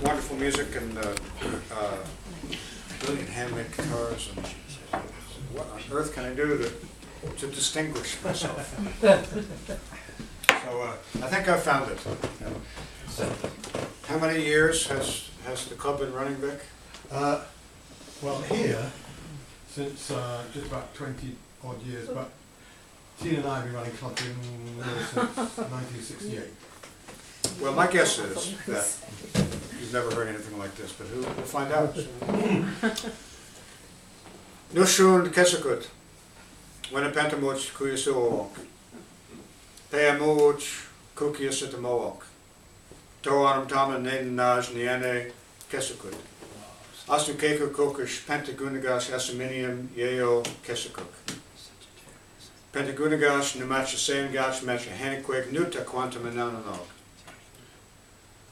wonderful music and brilliant handmade guitars. And what on earth can I do to distinguish myself? So I think I found it. How many years has the club been running, Vic? Well, here, since just about 20 odd years, but Tina and I have been running club since 1968. Well, my guess is that you've never heard anything like this, but we'll find out. Nushun Kesakut, Winnepentamooch Kuyasuok, Peamooch Kukiasitamook, Toanum Tama Naden Naj Niene Kesakut. Astukeku Kokish Pentagunagas Asaminium Yeo Kesakuk. Pentagunagas Numacha Sayangas Macha Haniquake Nuta Quantum Anananog.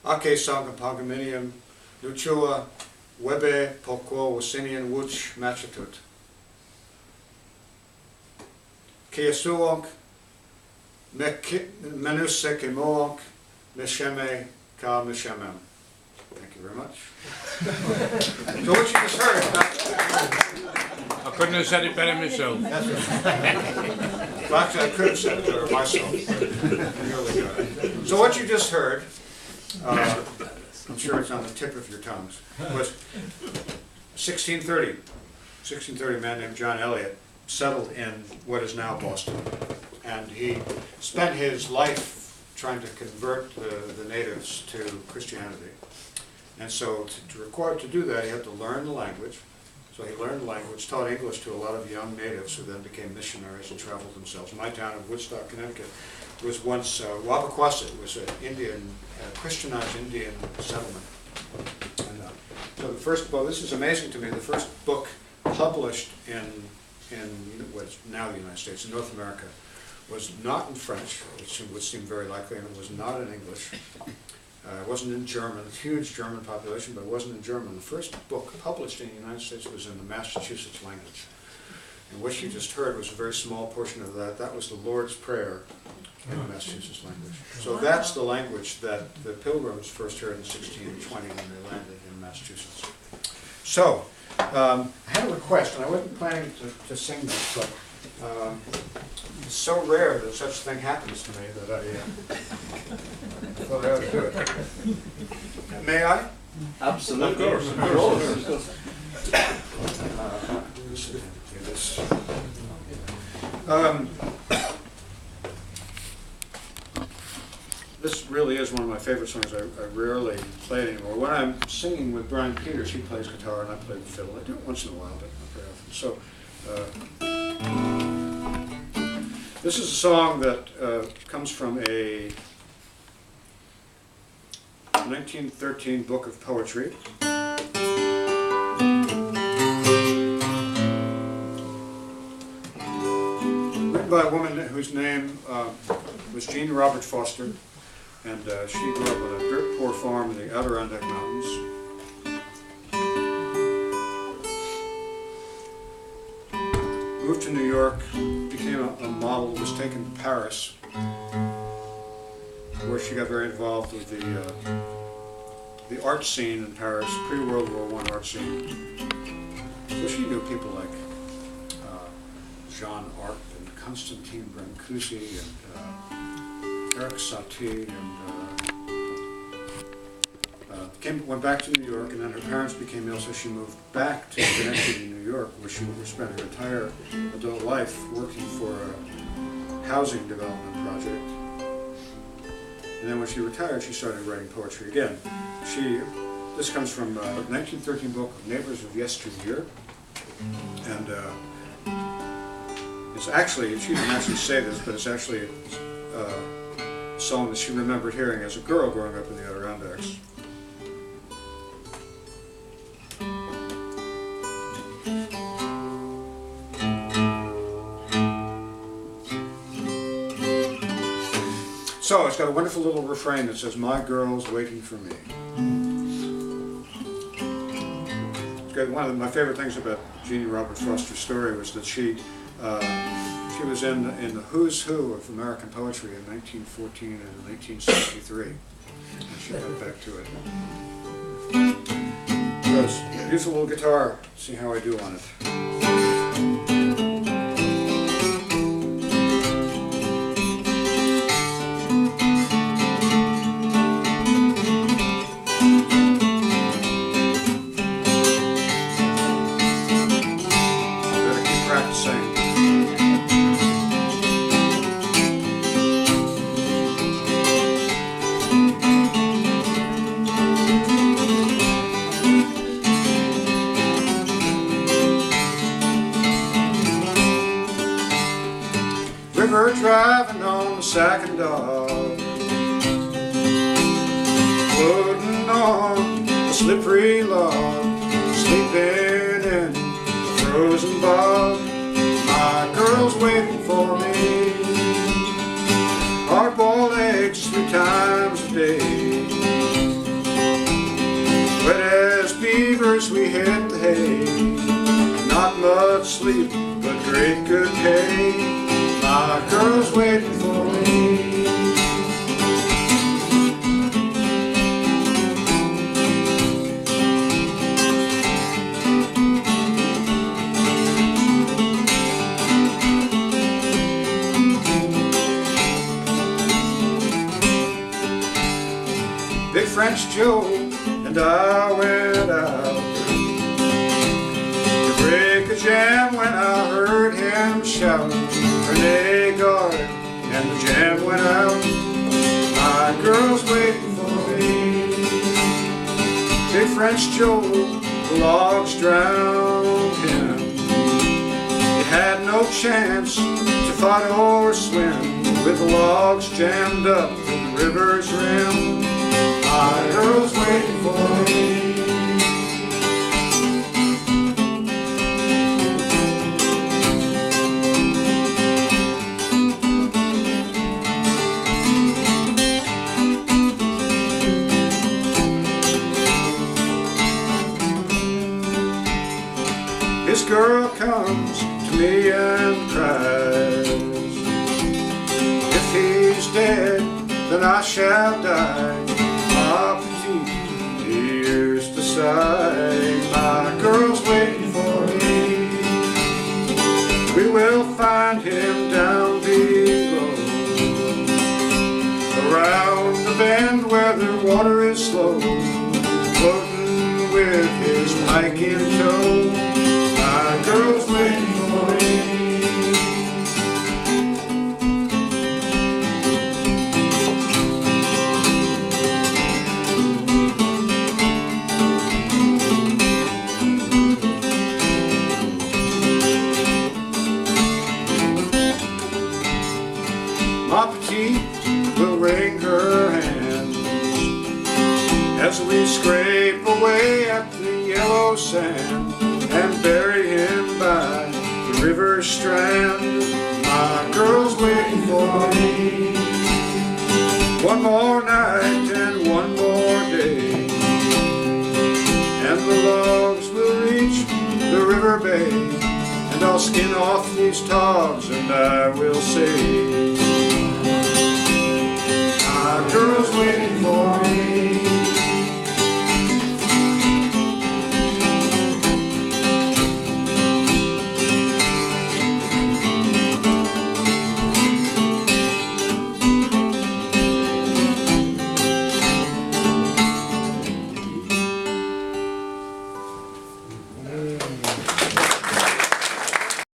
Ake Sangapagaminium Nuchua Webe Pokwo Wasinian Wuch Machatut. Keasuok Menusekimook Mesheme Ka Meshemem. Thank you very much. So what you just heard, I couldn't have said it better myself. that's right. Well, actually, I could have said it better myself. Really good. So what you just heard, I'm sure it's on the tip of your tongues, was 1630. 1630, a man named John Eliot settled in what is now Boston, and he spent his life trying to convert the natives to Christianity. And so to do that, he had to learn the language. So he learned the language, taught English to a lot of young natives who then became missionaries and traveled themselves. My town of Woodstock, Connecticut, was once Wabaquasit was an Christianized Indian settlement. And so the first book, this is amazing to me, the first book published in what's now the United States, in North America, was not in French, which would seem very likely, and it was not in English. It wasn't in German, a huge German population, but it wasn't in German. The first book published in the United States was in the Massachusetts language. And what you just heard was a very small portion of that. That was the Lord's Prayer in the Massachusetts language. So that's the language that the Pilgrims first heard in 1620 when they landed in Massachusetts. So, I had a request, and I wasn't planning to sing this, but it's so rare that such a thing happens to me that I thought I ought to do it. May I? Absolutely. Of course. This really is one of my favorite songs. I rarely play it anymore. When I'm singing with Brian Peters, he plays guitar and I play the fiddle. I do it once in a while, but not very often. So, this is a song that comes from a 1913 book of poetry. Written by a woman whose name was Jean Robert Foster, and she grew up on a dirt poor farm in the Adirondack Mountains. Moved to New York, became a model, was taken to Paris, where she got very involved with the art scene in Paris, pre-World War I art scene. So she knew people like Jean Arp and Constantine Brancusi and Eric Satie, and went back to New York, and then her parents became ill, so she moved back to Schenectady, New York, where she spent her entire adult life working for a housing development project. And then when she retired, she started writing poetry again. This comes from a 1913 book, Neighbors of Yesteryear, and it's actually, she didn't actually say this, but it's actually a song that she remembered hearing as a girl growing up in the Adirondacks. So it's got a wonderful little refrain that says, "My girl's waiting for me." It's got one of my favorite things about Jeannie Robert Foster's story was that she was in the who's who of American poetry in 1914 and 1963, and she went back to it. Here's a little guitar, see how I do on it. Better keep practicing. River driving on the sack and dog, floating on a slippery log, sleeping in the frozen bog. My girl's waiting for me, hard-boiled eggs 3 times a day. Wet as beavers we hit the hay, not much sleep but great good pay. My girl's waiting for me. Big French Joe and I went out to break a jam when I heard him shout. Renegade, and the jam went out. My girl's waiting for me. Big French Joe, the logs drowned him. He had no chance to fight or swim with the logs jammed up to the river's rim. My girl's waiting for me. This girl comes to me and cries, if he's dead, then I shall die. My petite ears to sigh. My girl's waiting for me. We will find him down below, around the bend where the water is slow, floating with his pike in tow. My girl's waiting for me. Ma petite will wring her hands as we scrape away at the yellow sand and bury him by the river strand. My girl's waiting for me. One more night and one more day, and the logs will reach the river bay, and I'll skin off these togs and I will say, my girl's waiting